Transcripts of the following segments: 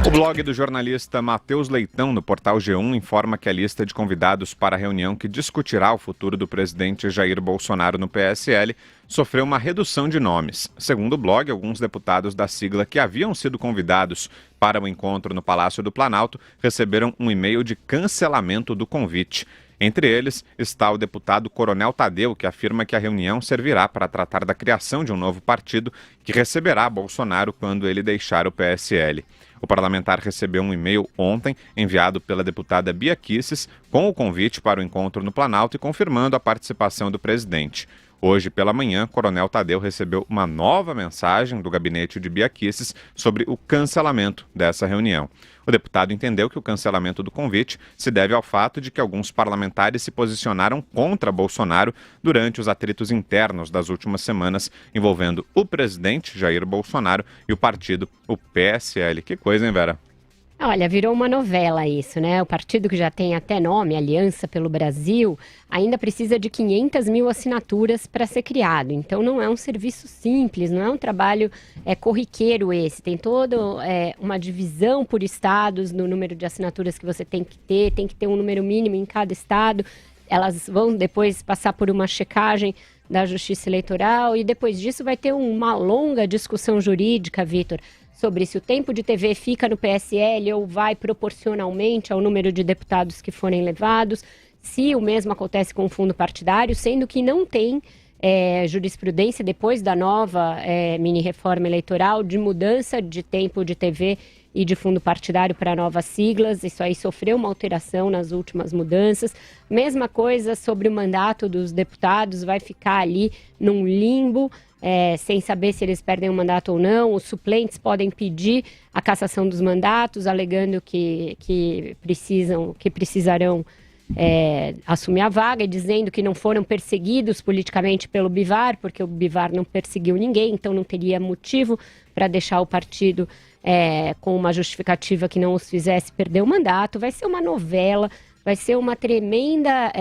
O blog do jornalista Matheus Leitão, no portal G1, informa que a lista de convidados para a reunião que discutirá o futuro do presidente Jair Bolsonaro no PSL sofreu uma redução de nomes. Segundo o blog, alguns deputados da sigla que haviam sido convidados para o encontro no Palácio do Planalto receberam um e-mail de cancelamento do convite. Entre eles está o deputado Coronel Tadeu, que afirma que a reunião servirá para tratar da criação de um novo partido que receberá Bolsonaro quando ele deixar o PSL. O parlamentar recebeu um e-mail ontem, enviado pela deputada Bia Kicis, com o convite para o encontro no Planalto e confirmando a participação do presidente. Hoje pela manhã, Coronel Tadeu recebeu uma nova mensagem do gabinete de Bia Kicis sobre o cancelamento dessa reunião. O deputado entendeu que o cancelamento do convite se deve ao fato de que alguns parlamentares se posicionaram contra Bolsonaro durante os atritos internos das últimas semanas envolvendo o presidente Jair Bolsonaro e o partido, o PSL. Que coisa, hein, Vera? Olha, virou uma novela isso, né? O partido que já tem até nome, Aliança pelo Brasil, ainda precisa de 500 mil assinaturas para ser criado. Então não é um serviço simples, não é um trabalho corriqueiro esse. Tem toda uma divisão por estados no número de assinaturas que você tem que ter um número mínimo em cada estado. Elas vão depois passar por uma checagem da Justiça Eleitoral e depois disso vai ter uma longa discussão jurídica, Vitor, sobre se o tempo de TV fica no PSL ou vai proporcionalmente ao número de deputados que forem levados, se o mesmo acontece com o fundo partidário, sendo que não tem jurisprudência depois da nova mini-reforma eleitoral de mudança de tempo de TV e de fundo partidário para novas siglas. Isso aí sofreu uma alteração nas últimas mudanças. Mesma coisa sobre o mandato dos deputados, vai ficar ali num limbo, sem saber se eles perdem o mandato ou não. Os suplentes podem pedir a cassação dos mandatos, alegando que precisarão assumir a vaga e dizendo que não foram perseguidos politicamente pelo Bivar, porque o Bivar não perseguiu ninguém, então não teria motivo para deixar o partido com uma justificativa que não os fizesse perder o mandato. Vai ser uma novela, vai ser uma tremenda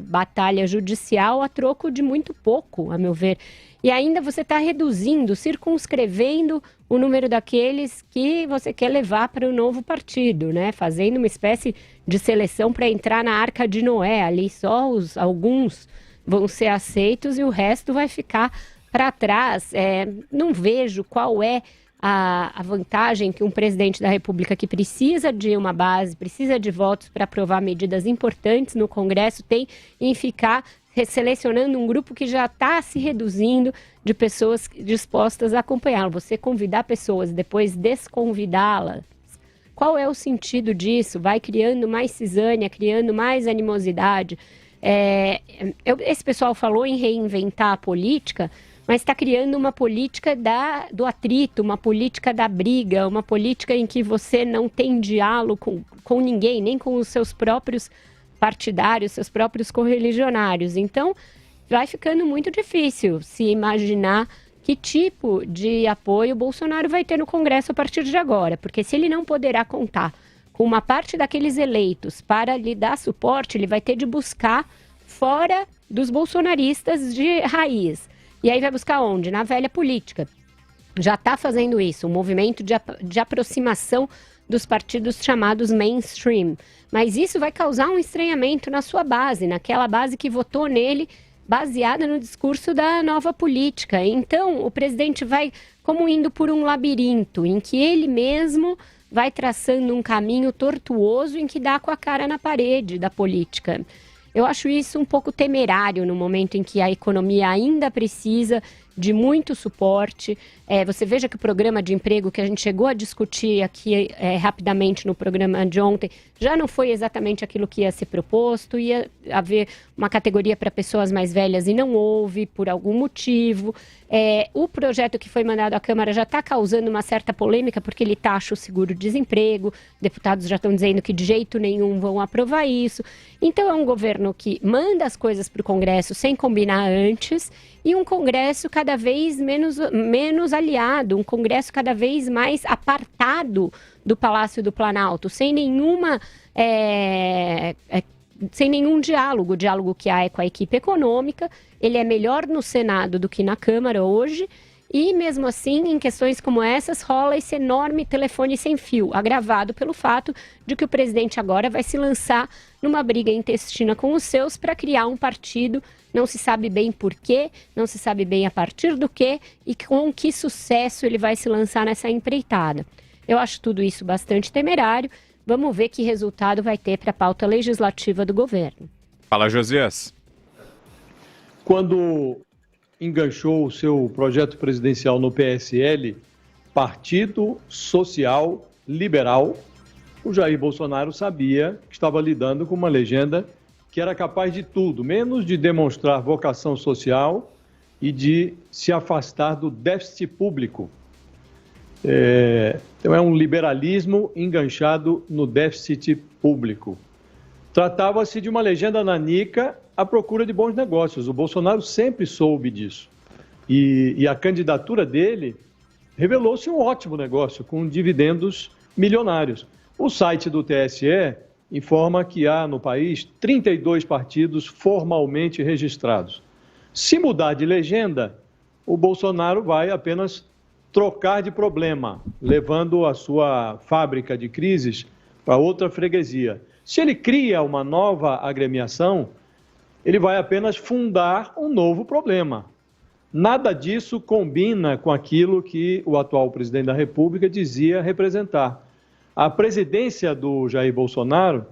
batalha judicial a troco de muito pouco, a meu ver. E ainda você está reduzindo, circunscrevendo o número daqueles que você quer levar para o novo partido, né? Fazendo uma espécie de seleção para entrar na Arca de Noé. Ali só alguns vão ser aceitos e o resto vai ficar para trás. Não vejo qual é a vantagem que um presidente da República que precisa de uma base, precisa de votos para aprovar medidas importantes no Congresso tem em ficar selecionando um grupo que já está se reduzindo de pessoas dispostas a acompanhá-lo. Você convidar pessoas e depois desconvidá-las, qual é o sentido disso? Vai criando mais cisânia, criando mais animosidade. Esse pessoal falou em reinventar a política, mas está criando uma política do atrito, uma política da briga, uma política em que você não tem diálogo com ninguém, nem com os seus próprios partidários, seus próprios correligionários. Então, vai ficando muito difícil se imaginar que tipo de apoio Bolsonaro vai ter no Congresso a partir de agora, porque se ele não poderá contar com uma parte daqueles eleitos para lhe dar suporte, ele vai ter de buscar fora dos bolsonaristas de raiz. E aí vai buscar onde? Na velha política. Já está fazendo isso, um movimento de aproximação dos partidos chamados mainstream. Mas isso vai causar um estranhamento na sua base, naquela base que votou nele, baseada no discurso da nova política. Então, o presidente vai como indo por um labirinto, em que ele mesmo vai traçando um caminho tortuoso em que dá com a cara na parede da política. Eu acho isso um pouco temerário no momento em que a economia ainda precisa de muito suporte. Você veja que o programa de emprego que a gente chegou a discutir aqui rapidamente no programa de ontem já não foi exatamente aquilo que ia ser proposto, ia haver uma categoria para pessoas mais velhas e não houve por algum motivo. O projeto que foi mandado à Câmara já está causando uma certa polêmica porque ele taxa o seguro-desemprego, deputados já estão dizendo que de jeito nenhum vão aprovar isso. Então é um governo que manda as coisas para o Congresso sem combinar antes e um Congresso cada vez menos aliado, um Congresso cada vez mais apartado do Palácio do Planalto, sem nenhum diálogo. O diálogo que há é com a equipe econômica. Ele é melhor no Senado do que na Câmara hoje E mesmo assim, em questões como essas, rola esse enorme telefone sem fio, agravado pelo fato de que o presidente agora vai se lançar numa briga intestina com os seus para criar um partido, não se sabe bem por quê, não se sabe bem a partir do quê e com que sucesso ele vai se lançar nessa empreitada. Eu acho tudo isso bastante temerário. Vamos ver que resultado vai ter para a pauta legislativa do governo. Fala, Josias. Quando enganchou o seu projeto presidencial no PSL, Partido Social Liberal, o Jair Bolsonaro sabia que estava lidando com uma legenda que era capaz de tudo, menos de demonstrar vocação social e de se afastar do déficit público. Então é um liberalismo enganchado no déficit público. Tratava-se de uma legenda nanica à procura de bons negócios. O Bolsonaro sempre soube disso. E a candidatura dele revelou-se um ótimo negócio, com dividendos milionários. O site do TSE informa que há no país 32 partidos formalmente registrados. Se mudar de legenda, o Bolsonaro vai apenas trocar de problema, levando a sua fábrica de crises para outra freguesia. Se ele cria uma nova agremiação, ele vai apenas fundar um novo problema. Nada disso combina com aquilo que o atual presidente da República dizia representar. A presidência do Jair Bolsonaro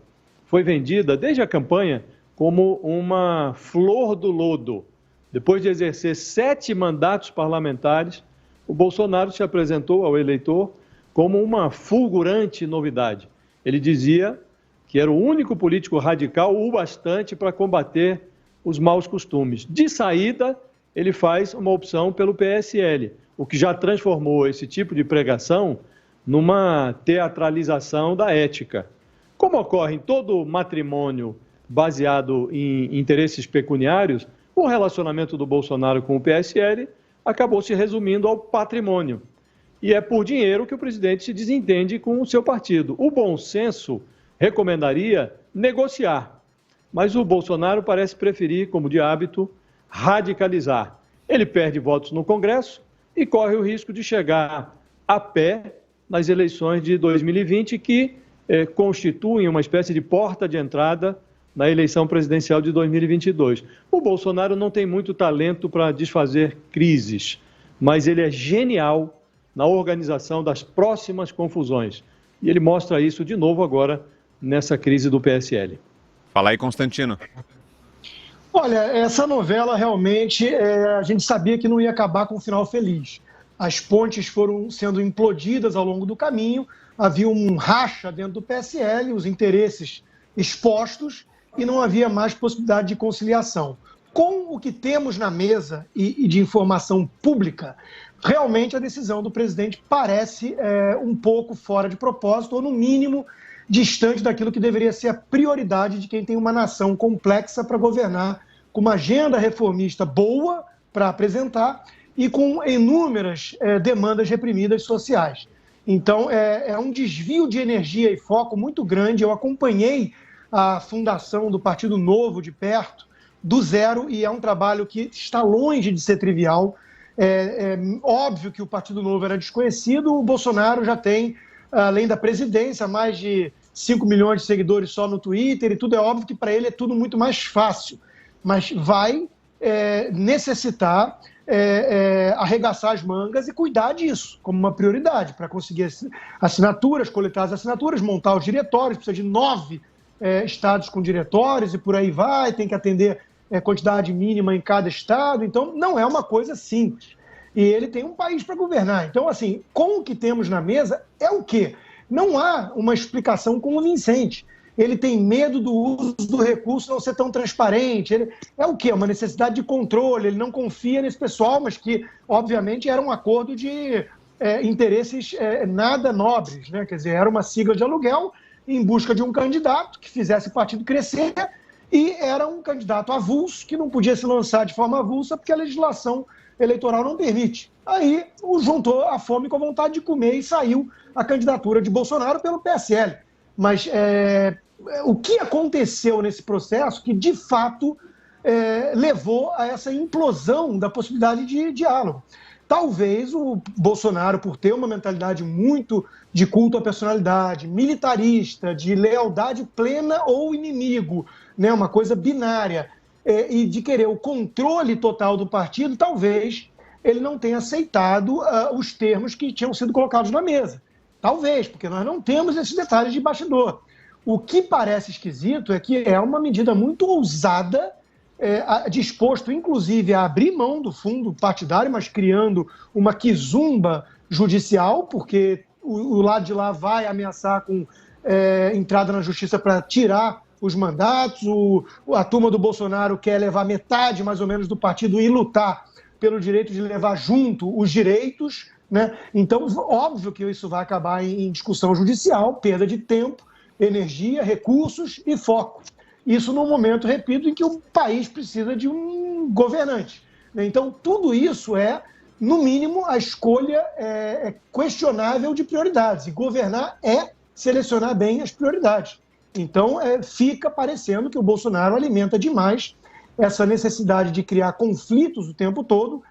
foi vendida desde a campanha como uma flor do lodo. Depois de exercer 7 mandatos parlamentares, o Bolsonaro se apresentou ao eleitor como uma fulgurante novidade. Ele dizia que era o único político radical o bastante para combater os maus costumes. De saída, ele faz uma opção pelo PSL, o que já transformou esse tipo de pregação numa teatralização da ética. Como ocorre em todo matrimônio baseado em interesses pecuniários, o relacionamento do Bolsonaro com o PSL acabou se resumindo ao patrimônio. E é por dinheiro que o presidente se desentende com o seu partido. O bom senso recomendaria negociar, mas o Bolsonaro parece preferir, como de hábito, radicalizar. Ele perde votos no Congresso e corre o risco de chegar a pé nas eleições de 2020, que constituem uma espécie de porta de entrada na eleição presidencial de 2022. O Bolsonaro não tem muito talento para desfazer crises, mas ele é genial na organização das próximas confusões. E ele mostra isso de novo agora nessa crise do PSL. Fala aí, Constantino. Olha, essa novela realmente, a gente sabia que não ia acabar com um final feliz. As pontes foram sendo implodidas ao longo do caminho, havia um racha dentro do PSL, os interesses expostos, e não havia mais possibilidade de conciliação. Com o que temos na mesa e de informação pública, realmente a decisão do presidente parece um pouco fora de propósito, ou no mínimo distante daquilo que deveria ser a prioridade de quem tem uma nação complexa para governar, com uma agenda reformista boa para apresentar e com inúmeras demandas reprimidas sociais. Então, é um desvio de energia e foco muito grande. Eu acompanhei a fundação do Partido Novo de perto, do zero, e é um trabalho que está longe de ser trivial. É óbvio que o Partido Novo era desconhecido, o Bolsonaro já tem, além da presidência, mais de 5 milhões de seguidores só no Twitter e tudo. É óbvio que para ele é tudo muito mais fácil, mas vai necessitar arregaçar as mangas e cuidar disso como uma prioridade para conseguir assinaturas, coletar as assinaturas, montar os diretórios. Precisa de 9 estados com diretórios e por aí vai, tem que atender quantidade mínima em cada estado. Então, não é uma coisa simples. E ele tem um país para governar. Então, assim, com o que temos na mesa é o quê? Não há uma explicação convincente. Ele tem medo do uso do recurso não ser tão transparente. É o quê? Uma necessidade de controle. Ele não confia nesse pessoal, mas que, obviamente, era um acordo de interesses nada nobres, né? Quer dizer, era uma sigla de aluguel em busca de um candidato que fizesse o partido crescer, e era um candidato avulso, que não podia se lançar de forma avulsa, porque a legislação eleitoral não permite. Aí juntou a fome com a vontade de comer e saiu a candidatura de Bolsonaro pelo PSL. Mas o que aconteceu nesse processo que, de fato, levou a essa implosão da possibilidade de diálogo? talvez o Bolsonaro, por ter uma mentalidade muito de culto à personalidade, militarista, de lealdade plena ou inimigo, né, uma coisa binária, e de querer o controle total do partido, talvez ele não tenha aceitado os termos que tinham sido colocados na mesa. Talvez, porque nós não temos esses detalhes de bastidor. O que parece esquisito é que é uma medida muito ousada, disposto, inclusive, a abrir mão do fundo partidário, mas criando uma quizumba judicial, porque o lado de lá vai ameaçar com entrada na justiça para tirar os mandatos, a turma do Bolsonaro quer levar metade, mais ou menos, do partido e lutar pelo direito de levar junto os direitos, né? Então, óbvio que isso vai acabar em discussão judicial, perda de tempo, energia, recursos e foco. Isso num momento, repito, em que o país precisa de um governante. Então, tudo isso no mínimo, a escolha questionável de prioridades. E governar é selecionar bem as prioridades. Então, fica parecendo que o Bolsonaro alimenta demais essa necessidade de criar conflitos o tempo todo,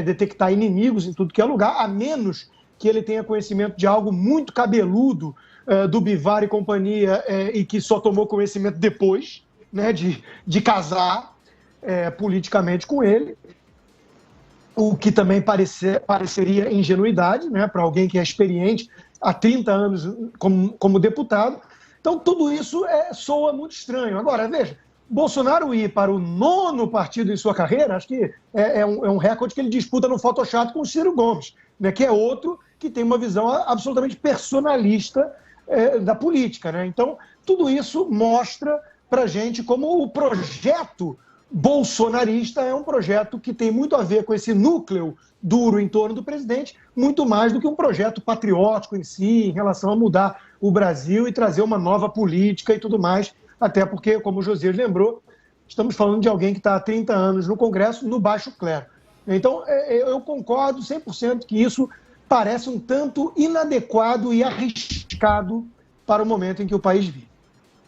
detectar inimigos em tudo que é lugar, a menos que ele tenha conhecimento de algo muito cabeludo do Bivar e companhia, e que só tomou conhecimento depois, né, de casar politicamente com ele, o que também pareceria ingenuidade, né, para alguém que é experiente há 30 anos como deputado. Então, tudo isso soa muito estranho. Agora, veja, Bolsonaro ir para o 9º partido em sua carreira, acho que é um recorde que ele disputa no Photoshop com o Ciro Gomes, né, que é outro que tem uma visão absolutamente personalista da política, né? Então, tudo isso mostra para a gente como o projeto bolsonarista é um projeto que tem muito a ver com esse núcleo duro em torno do presidente, muito mais do que um projeto patriótico em si, em relação a mudar o Brasil e trazer uma nova política e tudo mais, até porque, como o Josias lembrou, estamos falando de alguém que está há 30 anos no Congresso, no baixo clero. Então, eu concordo 100% que isso parece um tanto inadequado e arriscado para o momento em que o país vive.